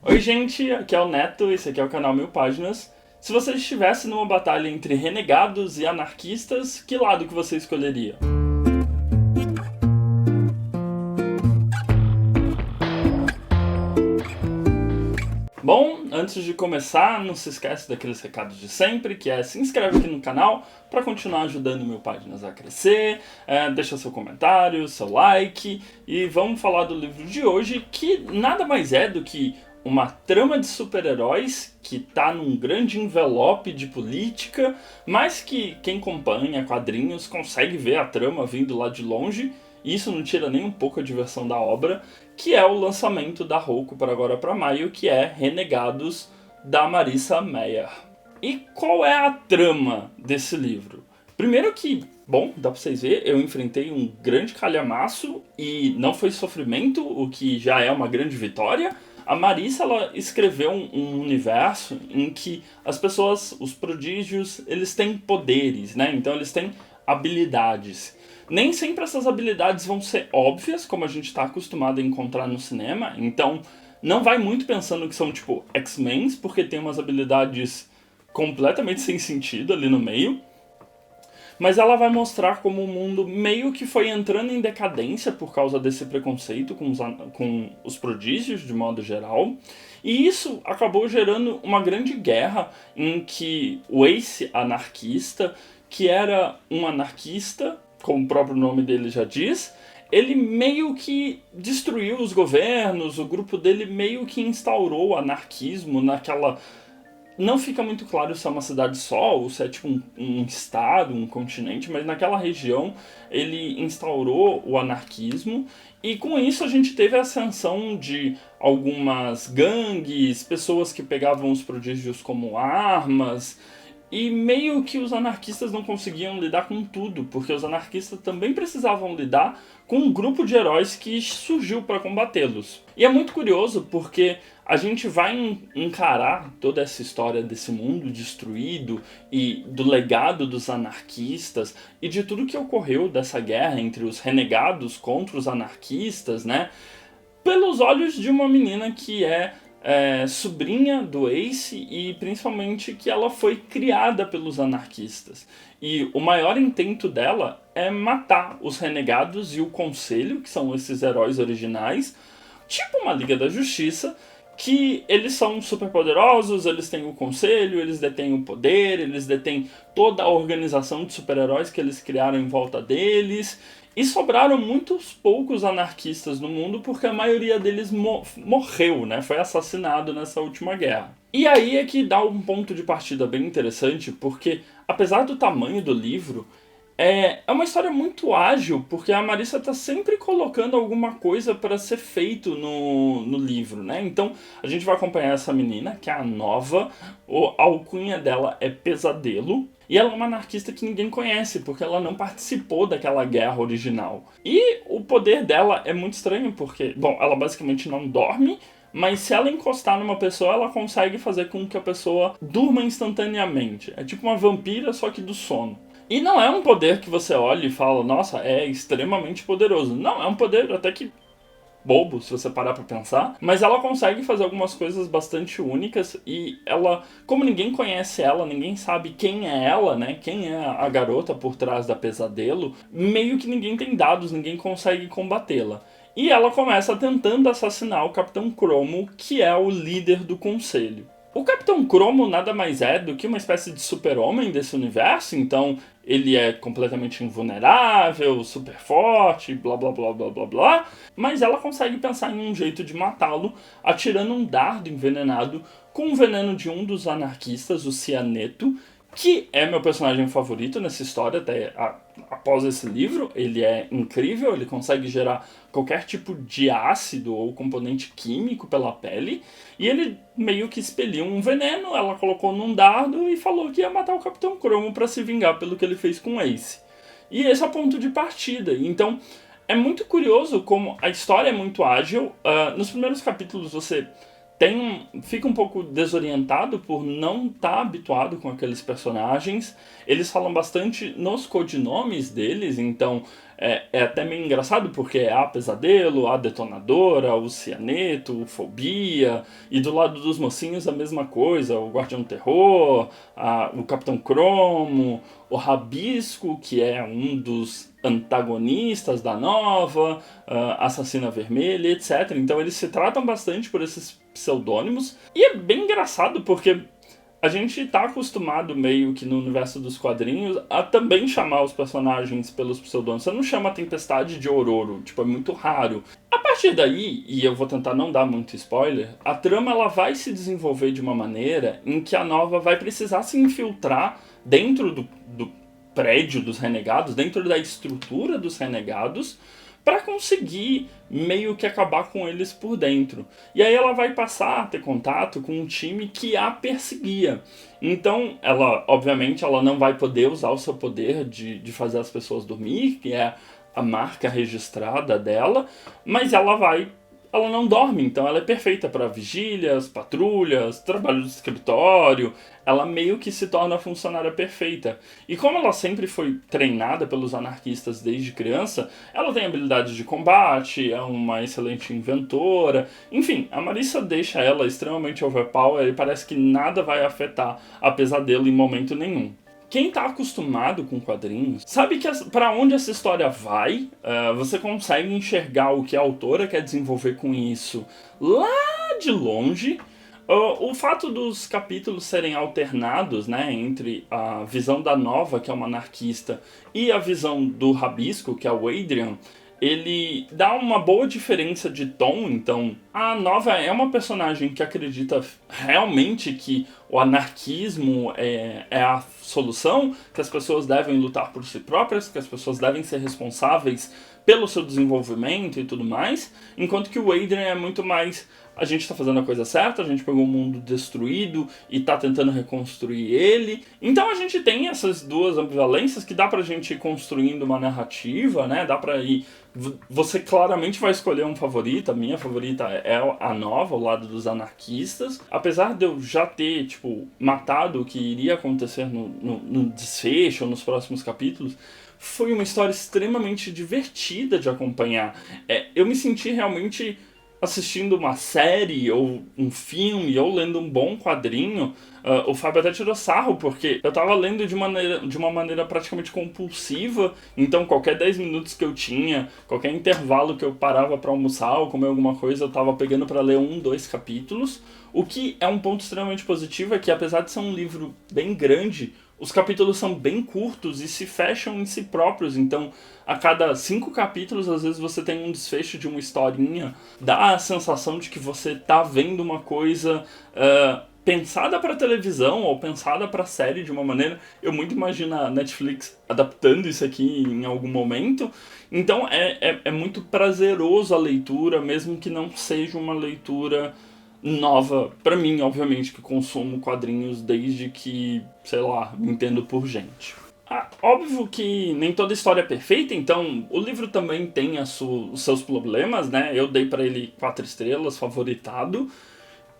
Oi gente, aqui é o Neto, esse aqui é o canal Mil Páginas. Se você estivesse numa batalha entre renegados e anarquistas, que lado que você escolheria? Bom, antes de começar, não se esquece daqueles recados de sempre, que é se inscreve aqui no canal para continuar ajudando o Mil Páginas a crescer, deixa seu comentário, seu like, e vamos falar do livro de hoje, que nada mais é do que uma trama de super-heróis que tá num grande envelope de política, mas que quem acompanha quadrinhos consegue ver a trama vindo lá de longe, e isso não tira nem um pouco a diversão da obra, que é o lançamento da Roku para agora para maio, que é Renegados, da Marissa Meyer. E qual é a trama desse livro? Primeiro que, bom, dá pra vocês verem, eu enfrentei um grande calhamaço e não foi sofrimento, o que já é uma grande vitória. A Marissa, ela escreveu um universo em que as pessoas, os prodígios, eles têm poderes, né? Então eles têm habilidades. Nem sempre essas habilidades vão ser óbvias, como a gente está acostumado a encontrar no cinema. Então não vai muito pensando que são tipo X-Men, porque tem umas habilidades completamente sem sentido ali no meio. Mas ela vai mostrar como o mundo meio que foi entrando em decadência por causa desse preconceito com os prodígios de modo geral. E isso acabou gerando uma grande guerra em que o Ace anarquista, que era um anarquista, como o próprio nome dele já diz, ele meio que destruiu os governos, o grupo dele meio que instaurou o anarquismo naquela... Não fica muito claro se é uma cidade só ou se é tipo um estado, um continente, mas naquela região ele instaurou o anarquismo e com isso a gente teve a ascensão de algumas gangues, pessoas que pegavam os prodígios como armas e meio que os anarquistas não conseguiam lidar com tudo, porque os anarquistas também precisavam lidar com um grupo de heróis que surgiu para combatê-los. E é muito curioso porque a gente vai encarar toda essa história desse mundo destruído e do legado dos anarquistas e de tudo que ocorreu dessa guerra entre os renegados contra os anarquistas, né? Pelos olhos de uma menina que é sobrinha do Ace e principalmente que ela foi criada pelos anarquistas. E o maior intento dela é matar os renegados e o Conselho, que são esses heróis originais, tipo uma Liga da Justiça, que eles são super poderosos, eles têm o Conselho, eles detêm o poder, eles detêm toda a organização de super-heróis que eles criaram em volta deles. E sobraram muitos poucos anarquistas no mundo porque a maioria deles morreu, né? Foi assassinado nessa última guerra. E aí é que dá um ponto de partida bem interessante, porque apesar do tamanho do livro, é uma história muito ágil, porque a Marissa está sempre colocando alguma coisa para ser feito no livro, né? Então a gente vai acompanhar essa menina, que é a Nova, a alcunha dela é Pesadelo, e ela é uma anarquista que ninguém conhece, porque ela não participou daquela guerra original. E o poder dela é muito estranho, porque, bom, ela basicamente não dorme, mas se ela encostar numa pessoa, ela consegue fazer com que a pessoa durma instantaneamente. É tipo uma vampira, só que do sono. E não é um poder que você olha e fala, nossa, é extremamente poderoso. Não, é um poder até que bobo, se você parar pra pensar, mas ela consegue fazer algumas coisas bastante únicas e ela, como ninguém conhece ela, ninguém sabe quem é ela, né, quem é a garota por trás da Pesadelo, meio que ninguém tem dados, ninguém consegue combatê-la. E ela começa tentando assassinar o Capitão Cromo, que é o líder do conselho. O Capitão Cromo nada mais é do que uma espécie de super-homem desse universo, então ele é completamente invulnerável, super forte, blá blá blá blá blá blá, mas ela consegue pensar em um jeito de matá-lo atirando um dardo envenenado com o veneno de um dos anarquistas, o Cianeto, que é meu personagem favorito nessa história até após esse livro. Ele é incrível, ele consegue gerar qualquer tipo de ácido ou componente químico pela pele, e ele meio que expeliu um veneno, ela colocou num dardo e falou que ia matar o Capitão Cromo para se vingar pelo que ele fez com Ace. E esse é o ponto de partida. Então é muito curioso como a história é muito ágil. Nos primeiros capítulos você fica um pouco desorientado por não estar habituado com aqueles personagens. Eles falam bastante nos codinomes deles, então é até meio engraçado porque é a Pesadelo, a Detonadora, o Cianeto, o Fobia, e do lado dos mocinhos a mesma coisa, o Guardião Terror, o Capitão Cromo, o Rabisco, que é um dos antagonistas da Nova, Assassina Vermelha, etc. Então eles se tratam bastante por esses pseudônimos, e é bem engraçado porque a gente tá acostumado meio que no universo dos quadrinhos a também chamar os personagens pelos pseudônimos. Você não chama a Tempestade de Ororo, tipo, é muito raro. A partir daí, e eu vou tentar não dar muito spoiler, a trama ela vai se desenvolver de uma maneira em que a Nova vai precisar se infiltrar dentro do prédio dos renegados, dentro da estrutura dos renegados, para conseguir meio que acabar com eles por dentro. E aí ela vai passar a ter contato com um time que a perseguia. Então, ela, obviamente, ela não vai poder usar o seu poder de fazer as pessoas dormir, que é a marca registrada dela, mas ela não dorme, então ela é perfeita para vigílias, patrulhas, trabalho de escritório. Ela meio que se torna a funcionária perfeita. E como ela sempre foi treinada pelos anarquistas desde criança, ela tem habilidades de combate, é uma excelente inventora. Enfim, a Marissa deixa ela extremamente overpower e parece que nada vai afetar a Pesadelo em momento nenhum. Quem tá acostumado com quadrinhos sabe que para onde essa história vai, você consegue enxergar o que a autora quer desenvolver com isso lá de longe. O fato dos capítulos serem alternados, né, entre a visão da Nova, que é uma anarquista, e a visão do Rabisco, que é o Adrian, ele dá uma boa diferença de tom. Então a Nova é uma personagem que acredita realmente que o anarquismo é a solução, que as pessoas devem lutar por si próprias, que as pessoas devem ser responsáveis pelo seu desenvolvimento e tudo mais, enquanto que o Adrian é muito mais: a gente está fazendo a coisa certa, a gente pegou um mundo destruído e está tentando reconstruir ele. Então a gente tem essas duas ambivalências que dá pra gente ir construindo uma narrativa, né? Dá pra ir... Você claramente vai escolher um favorito. A minha favorita é a Nova, ao lado dos anarquistas. Apesar de eu já ter, tipo, matado o que iria acontecer no desfecho, nos próximos capítulos, foi uma história extremamente divertida de acompanhar. Eu me senti realmente assistindo uma série, ou um filme, ou lendo um bom quadrinho. O Fábio até tirou sarro, porque eu tava lendo de uma maneira praticamente compulsiva, então qualquer 10 minutos que eu tinha, qualquer intervalo que eu parava pra almoçar ou comer alguma coisa, eu tava pegando pra ler 1, 2 capítulos. O que é um ponto extremamente positivo, é que apesar de ser um livro bem grande, os capítulos são bem curtos e se fecham em si próprios. Então, a cada 5 capítulos, às vezes você tem um desfecho de uma historinha. Dá a sensação de que você tá vendo uma coisa pensada para televisão ou pensada para série de uma maneira. Eu muito imagino a Netflix adaptando isso aqui em algum momento. Então, é muito prazeroso a leitura, mesmo que não seja uma leitura nova pra mim, obviamente, que consumo quadrinhos desde que, sei lá, me entendo por gente. Óbvio que nem toda história é perfeita, então o livro também tem os seus problemas, né? Eu dei pra ele 4 estrelas, favoritado.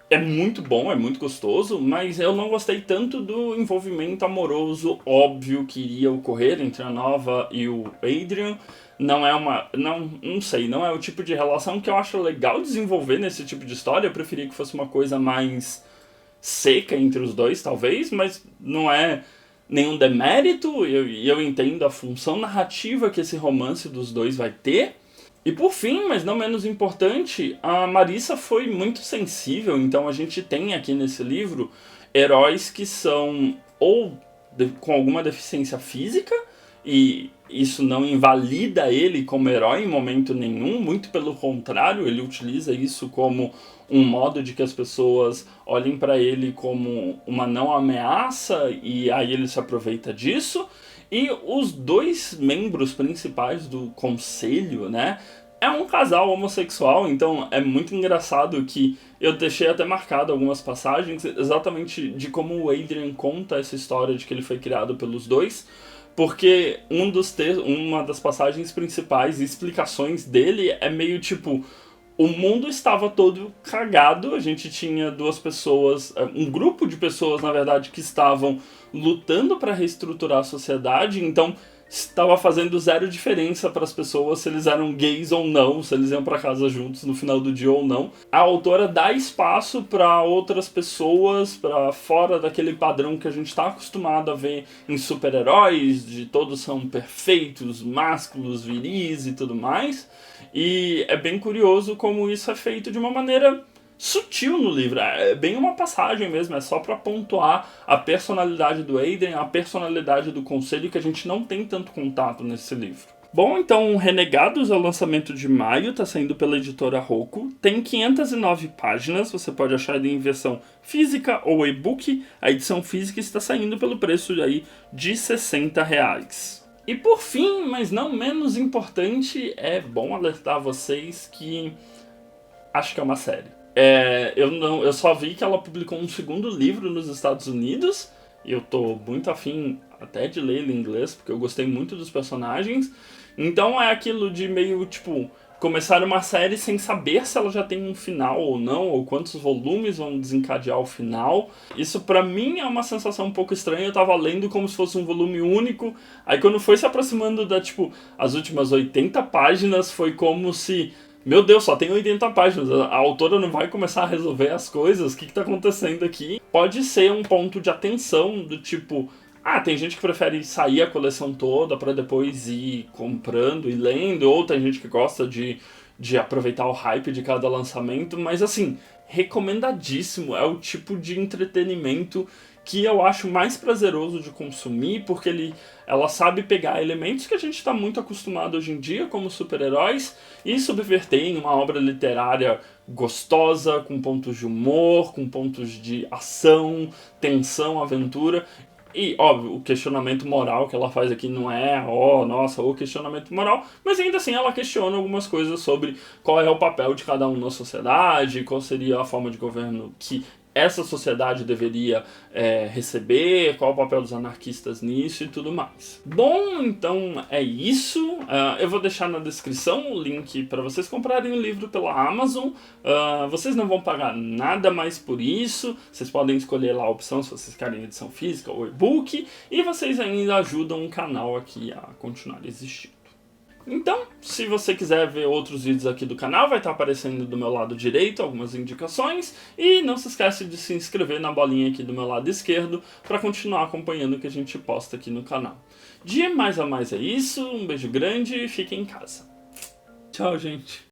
É muito bom, é muito gostoso, mas eu não gostei tanto do envolvimento amoroso óbvio que iria ocorrer entre a Nova e o Adrian. Não é uma... não sei, não é o tipo de relação que eu acho legal desenvolver nesse tipo de história. Eu preferia que fosse uma coisa mais seca entre os dois, talvez, mas não é nenhum demérito. Eu entendo a função narrativa que esse romance dos dois vai ter. E por fim, mas não menos importante, a Marissa foi muito sensível. Então a gente tem aqui nesse livro heróis que são ou com alguma deficiência física, e isso não invalida ele como herói em momento nenhum, muito pelo contrário, ele utiliza isso como um modo de que as pessoas olhem para ele como uma não ameaça, e aí ele se aproveita disso. E os 2 membros principais do conselho, né, é um casal homossexual. Então é muito engraçado que eu deixei até marcado algumas passagens exatamente de como o Adrian conta essa história de que ele foi criado pelos dois, porque uma das passagens principais e explicações dele é meio tipo: o mundo estava todo cagado, a gente tinha duas pessoas, um grupo de pessoas, na verdade, que estavam lutando para reestruturar a sociedade, então estava fazendo zero diferença para as pessoas se eles eram gays ou não, se eles iam para casa juntos no final do dia ou não. A autora dá espaço para outras pessoas, para fora daquele padrão que a gente está acostumado a ver em super-heróis, de todos são perfeitos, másculos, viris e tudo mais. E é bem curioso como isso é feito de uma maneira sutil no livro. É bem uma passagem mesmo, é só para pontuar a personalidade do Aiden, a personalidade do Conselho, que a gente não tem tanto contato nesse livro. Bom, então Renegados é o lançamento de maio, está saindo pela editora Roku, tem 509 páginas, você pode achar ele em versão física ou e-book. A edição física está saindo pelo preço aí de R$60. E por fim, mas não menos importante, é bom alertar vocês que acho que é uma série. Eu só vi que ela publicou um segundo livro nos Estados Unidos, e eu tô muito afim até de ler ele em inglês, porque eu gostei muito dos personagens. Então é aquilo de meio, tipo, começar uma série sem saber se ela já tem um final ou não, ou quantos volumes vão desencadear o final. Isso pra mim é uma sensação um pouco estranha, eu tava lendo como se fosse um volume único, aí quando foi se aproximando da, tipo, as últimas 80 páginas, foi como se... Meu Deus, só tem 80 páginas, a autora não vai começar a resolver as coisas, o que tá acontecendo aqui? Pode ser um ponto de atenção, do tipo... tem gente que prefere sair a coleção toda para depois ir comprando e lendo, ou tem gente que gosta de aproveitar o hype de cada lançamento, mas assim, recomendadíssimo, é o tipo de entretenimento que eu acho mais prazeroso de consumir, porque ela sabe pegar elementos que a gente está muito acostumado hoje em dia, como super-heróis, e subverter em uma obra literária gostosa, com pontos de humor, com pontos de ação, tensão, aventura. E, óbvio, o questionamento moral que ela faz aqui não é, nossa, o questionamento moral, mas ainda assim ela questiona algumas coisas sobre qual é o papel de cada um na sociedade, qual seria a forma de governo que essa sociedade deveria receber, qual o papel dos anarquistas nisso e tudo mais. Bom, então é isso. Eu vou deixar na descrição o link para vocês comprarem o livro pela Amazon. Vocês não vão pagar nada mais por isso. Vocês podem escolher lá a opção se vocês querem edição física ou e-book. E vocês ainda ajudam o canal aqui a continuar existindo. Então, se você quiser ver outros vídeos aqui do canal, vai estar aparecendo do meu lado direito algumas indicações. E não se esquece de se inscrever na bolinha aqui do meu lado esquerdo para continuar acompanhando o que a gente posta aqui no canal. De mais a mais é isso, um beijo grande e fiquem em casa. Tchau, gente.